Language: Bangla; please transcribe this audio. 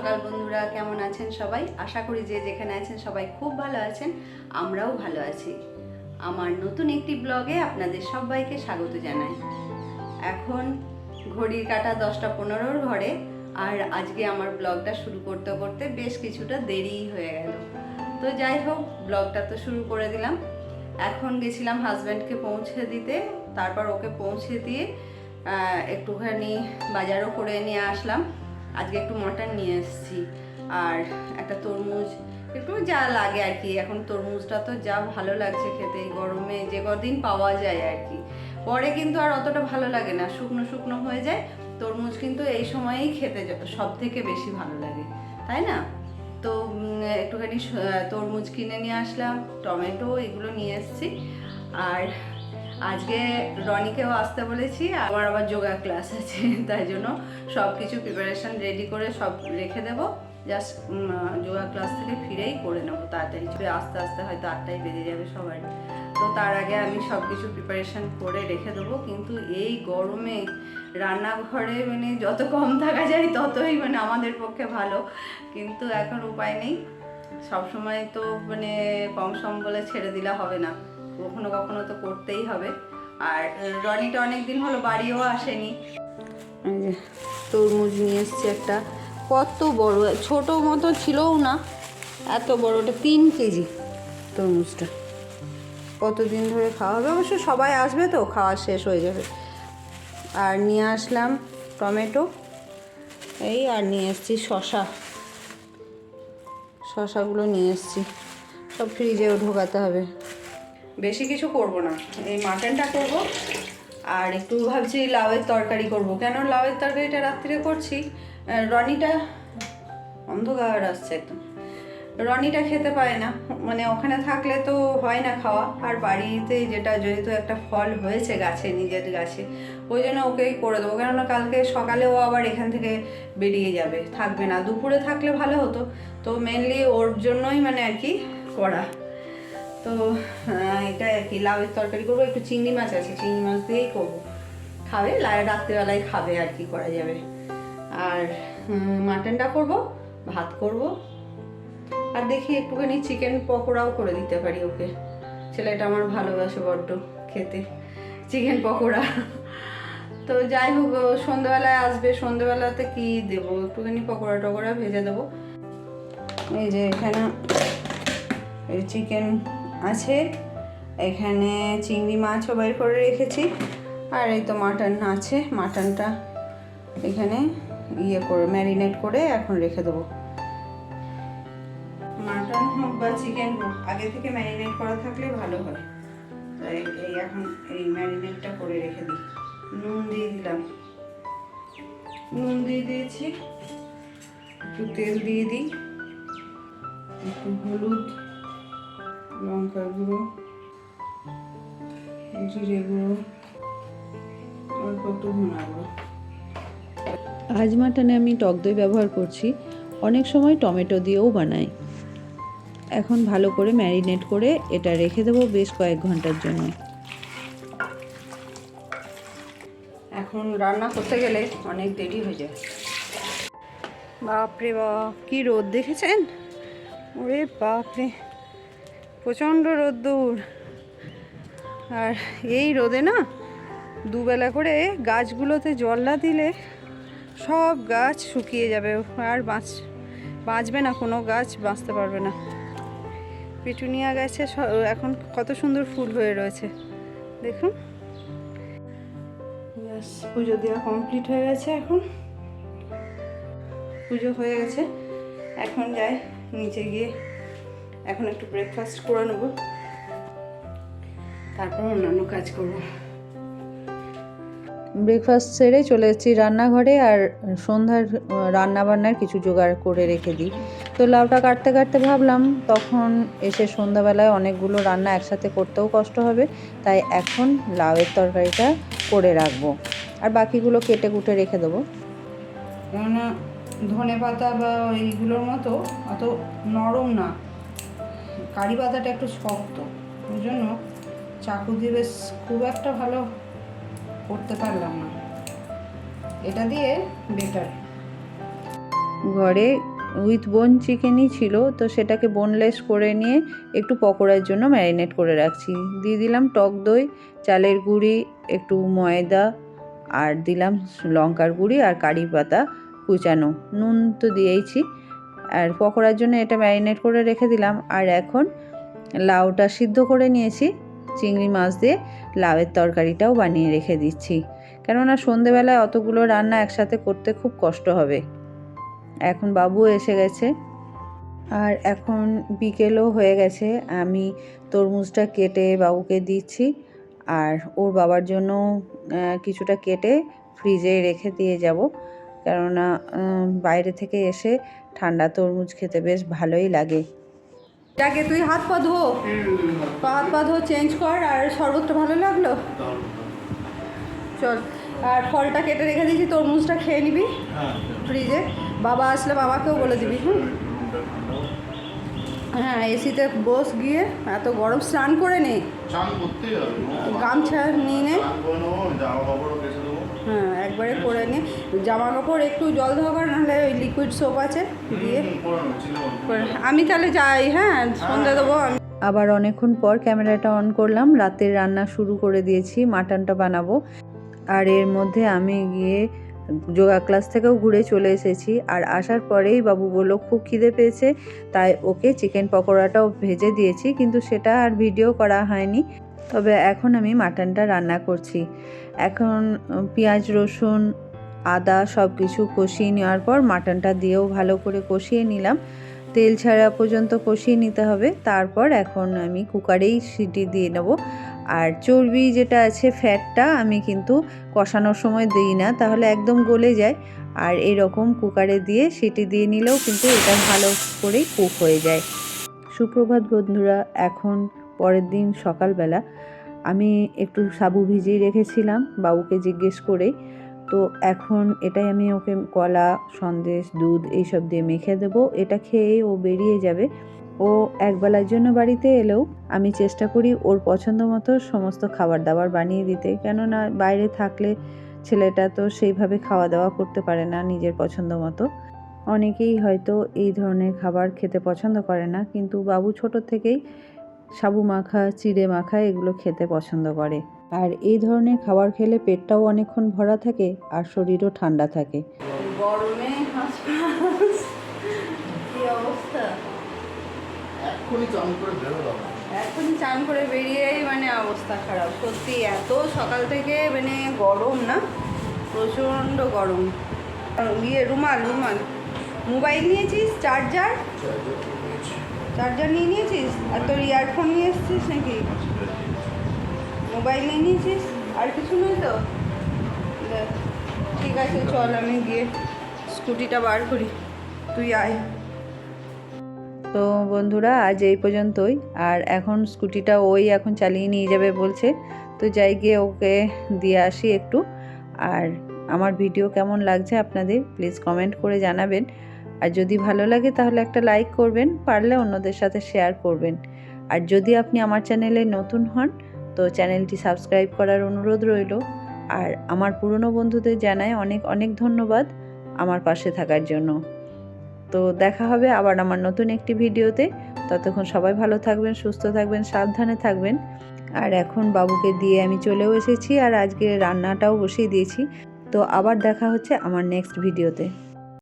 সকাল বন্ধুরা, কেমন আছেন সবাই? আশা করি যে যেখানে আছেন সবাই খুব ভালো আছেন। আমরাও ভালো আছি। আমার নতুন একটি ব্লগে আপনাদের সবাইকে স্বাগত জানাই। এখন ঘড়ির কাঁটা 10:15 ঘরে, আর আজকে আমার ব্লগটা শুরু করতে করতে বেশ কিছুটা দেরি হয়ে গেল। তো যাই হোক, ব্লগটা তো শুরু করে দিলাম। এখন গেছিলাম হাজব্যান্ডকে পৌঁছে দিতে, তারপর ওকে পৌঁছে দিয়ে একটুখানি বাজারও করে নিয়ে আসলাম। আজকে একটু মটন নিয়ে এসেছি আর একটা তরমুজ, একটু যা লাগে আর কি। এখন তরমুজটা তো যা ভালো লাগছে খেতে, এই গরমে যে কদিন পাওয়া যায় আর কি। পরে কিন্তু আর অতটা ভালো লাগে না, শুকনো শুকনো হয়ে যায়। তরমুজ কিন্তু এই সময়েই খেতে সব থেকে বেশি ভালো লাগে, তাই না? তো একটুখানি তরমুজ কিনে নিয়ে আসলাম, টমেটো এগুলো নিয়ে এসেছি। আর আজকে রনিকেও আসতে বলেছি, আমার আবার যোগা ক্লাস আছে, তাই জন্য সব কিছু প্রিপারেশান রেডি করে সব রেখে দেবো। জাস্ট যোগা ক্লাস থেকে ফিরেই করে নেবো তাড়াতাড়ি, আস্তে আস্তে হয়তো 8টায় বেজে যাবে সবার। তো তার আগে আমি সব কিছু প্রিপারেশান করে রেখে দেবো। কিন্তু এই গরমে রান্নাঘরে মানে যত কম থাকা যায় ততই মানে আমাদের পক্ষে ভালো, কিন্তু এখন উপায় নেই। সবসময় তো মানে কম সম বলে ছেড়ে দিলে হবে না, কখনো কখনো তো করতেই হবে। আর রনিটা অনেক দিন হলো বাড়িও আসেনি। তরমুজ নিয়ে এসছি একটা, কত বড়, ছোটো মতো ছিলও না, এত বড়, ওটা 3 কেজি তরমুজটা। কতদিন ধরে খাওয়া হবে, অবশ্য সবাই আসবে তো খাওয়া শেষ হয়ে যাবে। আর নিয়ে আসলাম টমেটো এই, আর নিয়ে এসছি শশাগুলো নিয়ে এসছি, সব ফ্রিজেও ঢোকাতে হবে। বেশি কিছু করব না, এই মাটনটা করব। আর একটু ভাবছি লাউয়ের তরকারি করব। কেন লাউয়ের তরকারিটা রাত্রে করছি, রনিটা অন্ধকার আসছে একদম, রনিটা খেতে পারে না, মানে ওখানে থাকলে তো হয় না খাওয়া। আর বাড়িতে যেটা যেহেতু একটা ফল হয়েছে গাছে, নিজের গাছে, ওই জন্য ওকেই করে দেবো। কেননা কালকে সকালে ও আবার এখান থেকে বেরিয়ে যাবে, থাকবে না। দুপুরে থাকলে ভালো হতো, তো মেনলি ওর জন্যই মানে আর কি করা। তো এটা আর কি লাউয়ের তরকারি করবো। একটু চিংড়ি মাছ আছে, চিংড়ি মাছ দিয়েই করবো, খাবে রাত্রিবেলায় খাবে আর কি করা যাবে। আর মাটনটা করব, ভাত করব, আর দেখি একটুখানি চিকেন পকোড়াও করে দিতে পারি ওকে। ছেলেটা আমার ভালোবাসে বড্ড খেতে চিকেন পকোড়া। তো যাই হোক, সন্ধ্যেবেলায় আসবে, সন্ধ্যেবেলাতে কি দেবো, একটুখানি পকোড়া টকোড়া ভেজে দেবো। এই যে এখানে এই চিকেন আছে, এখানে চিংড়ি মাছও বের করে রেখেছি, আর এই তো মাটন আছে। মাটনটা এখানে করে ম্যারিনেট করে এখন রেখে দেবো। মাটন হোক বা চিকেন হোক, আগে থেকে ম্যারিনেট করা থাকলে ভালো হয়। তাই এই এখন এই ম্যারিনেটটা করে রেখে দিই। নুন দিয়ে দিলাম, নুন দিয়ে দিয়েছি, একটু তেল দিয়ে দিই, একটু হলুদ, লঙ্কার গুঁড়ো, জিরে গুঁড়ো, অল্প একটু ধনা গুঁড়ো। আজ মাটনে আমি টক দই ব্যবহার করছি, অনেক সময় টমেটো দিয়েও বানাই। এখন ভালো করে ম্যারিনেট করে এটা রেখে দেবো বেশ কয়েক ঘন্টার জন্য। এখন রান্না করতে গেলে অনেক দেরি হয়ে যায়। বাপরে বাপ, কি রোদ দেখেছেন? ওরে বাপরে, প্রচণ্ড রোদ্দুর। আর এই রোদে না দুবেলা করে গাছগুলোতে জল না দিলে সব গাছ শুকিয়ে যাবে, আর বাঁচবে না, কোনো গাছ বাঁচতে পারবে না। পিটুনিয়া গাছে এখন কত সুন্দর ফুল হয়ে রয়েছে দেখুন। পুজো দেওয়া কমপ্লিট হয়ে গেছে, এখন পুজো হয়ে গেছে। এখন যাই নিচে গিয়ে এখন একটু ব্রেকফাস্ট করে নেব, তারপর অন্যান্য কাজ করব। ব্রেকফাস্ট সেরে চলে এসেছি রান্নাঘরে, আর সন্ধ্যার রান্নাবান্নার কিছু জোগাড় করে রেখে দিই। তো লাউটা কাটতে কাটতে ভাবলাম তখন এসে সন্ধ্যাবেলায় অনেকগুলো রান্না একসাথে করতেও কষ্ট হবে, তাই এখন লাউয়ের তরকারিটা করে রাখবো, আর বাকিগুলো কেটে কুটে রেখে দেবো। কেননা ধনে পাতা বা এইগুলোর মতো অত নরম না, কারি পাতাটা একটু শক্ত, ওই জন্য চাকু দিয়ে বেশ খুব একটা ভালো করতে পারলাম না, এটা দিয়ে বেটার। ঘরে উইথ বোন চিকেনই ছিল, তো সেটাকে বোনলেস করে নিয়ে একটু পকোড়ার জন্য ম্যারিনেট করে রাখছি। দিয়ে দিলাম টক দই, চালের গুঁড়ি, একটু ময়দা, আর দিলাম লঙ্কার গুঁড়ি আর কারি পাতা কুচানো, নুন তো দিয়েইছি। আর পকোড়ার জন্য এটা ম্যারিনেট করে রেখে দিলাম। আর এখন লাউটা সিদ্ধ করে নিয়েছি চিংড়ি মাছ দিয়ে, লাউয়ের তরকারিটাও বানিয়ে রেখে দিচ্ছি, কেননা সন্ধেবেলায় অতগুলো রান্না একসাথে করতে খুব কষ্ট হবে। এখন বাবু এসে গেছে আর এখন বিকেলও হয়ে গেছে। আমি তরমুজটা কেটে বাবুকে দিচ্ছি আর ওর বাবার জন্য কিছুটা কেটে ফ্রিজে রেখে দিয়ে যাব, কেননা বাইরে থেকে এসে ঠান্ডা তরমুজ খেতে বেশ ভালোই লাগে। যাকে তুই হাত পা ধো, হাত পা ধো, চেঞ্জ কর। আর শরবতটা ভালো লাগলো, চল। আর ফলটা কেটে রেখে দিয়েছি, তরমুজটা খেয়ে নিবি ফ্রিজে। বাবা আসলে বাবাকেও বলে দিবি। হ্যাঁ, এসিতে বস গিয়ে, এত গরম, স্নান করে নে, গামছা নিয়ে নে। হ্যাঁ, একবারে করে নে। জামা কাপড় একটু জল ধোয়া, নাহলে ওই লিকুইড সোপ আছে দিয়ে। আমি তাহলে যাই, হ্যাঁ, সন্ধ্যা দেবো আমি। আবার অনেকক্ষণ পর ক্যামেরাটা অন করলাম, রাতের রান্না শুরু করে দিয়েছি, মাটনটা বানাবো। আর এর মধ্যে আমি গিয়ে যোগা ক্লাস থেকেও ঘুরে চলে এসেছি। আর আসার পরেই বাবু বলল খুব খিদে পেয়েছে, তাই ওকে চিকেন পকোড়াটাও ভেজে দিয়েছি, কিন্তু সেটা আর ভিডিও করা হয়নি। তবে এখন আমি মাটনটা রান্না করছি। এখন পেঁয়াজ, রসুন, আদা সব কিছু কষিয়ে নেওয়ার পর মাটনটা দিয়েও ভালো করে কষিয়ে নিলাম। তেল ছাড়া পর্যন্ত কষিয়ে নিতে হবে। তারপর এখন আমি কুকারেই সিটি দিয়ে নেব। আর চর্বি যেটা আছে, ফ্যাটটা আমি কিন্তু কষানোর সময় দিই না, তাহলে একদম গলে যায়। আর এরকম কুকারে দিয়ে সিটি দিয়ে নিলেও কিন্তু এটা ভালো করেই কুক হয়ে যায়। সুপ্রভাত বন্ধুরা, এখন পরের দিন সকালবেলা আমি একটু সাবু ভিজিয়ে রেখেছিলাম বাবুকে জিজ্ঞেস করে। তো এখন এটাই আমি ওকে কলা, সন্দেশ, দুধ এইসব দিয়ে মেখে দেবো। এটা খেয়েই ও বেরিয়ে যাবে। ও একবেলার জন্য বাড়িতে এলেও আমি চেষ্টা করি ওর পছন্দ মতো সমস্ত খাবার দাবার বানিয়ে দিতে, কেননা বাইরে থাকলে ছেলেটা তো সেইভাবে খাওয়া দাওয়া করতে পারে না নিজের পছন্দ মতো। অনেকেই হয়তো এই ধরনের খাবার খেতে পছন্দ করে না, কিন্তু বাবু ছোট থেকেই সাবু মাখা, চিড়ে মাখা এগুলো খেতে পছন্দ করে। আর এই ধরনের খাবার খেলে পেটটাও অনেকক্ষণ ভরা থাকে আর শরীরও ঠান্ডা থাকে। গরমে কি অবস্থা, এখনই চান করে বেরিয়েই মানে অবস্থা খারাপ সত্যি। এত সকাল থেকে মানে গরম না, প্রচণ্ড গরম। রুমাল মোবাইল নিয়েছিস, চার্জার নিয়ে নিয়েছিস, আর তোর ইয়ারফোন নিয়ে এসছিস নাকি? মোবাইল নিয়ে নিয়েছিস, আর কিছু নেই তো? ঠিক আছে, চল আমি গিয়ে স্কুটিটা বার করি, তুই আয়। তো বন্ধুরা, আজ এই পর্যন্তই। আর এখন স্কুটিটা ওই এখন চালিয়ে নিয়ে যাবে বলছে, তো যাই গিয়ে ওকে দিয়ে আসি একটু। আর আমার ভিডিও কেমন লাগছে আপনাদের প্লিজ কমেন্ট করে জানাবেন। আর যদি ভালো লাগে তাহলে একটা লাইক করবেন, পারলে অন্যদের সাথে শেয়ার করবেন। আর যদি আপনি আমার চ্যানেলে নতুন হন তো চ্যানেলটি সাবস্ক্রাইব করার অনুরোধ রইল। আর আমার পুরনো বন্ধুদের জানাই অনেক অনেক ধন্যবাদ আমার পাশে থাকার জন্য। তো দেখা হবে আবার আমার নতুন একটি ভিডিওতে। ততক্ষণ সবাই ভালো থাকবেন, সুস্থ থাকবেন, সাবধানে থাকবেন। আর এখন বাবুকে দিয়ে আমি চলেও এসেছি আর আজকে রান্নাটাও বসিয়ে দিয়েছি। তো আবার দেখা হচ্ছে আমার নেক্সট ভিডিওতে।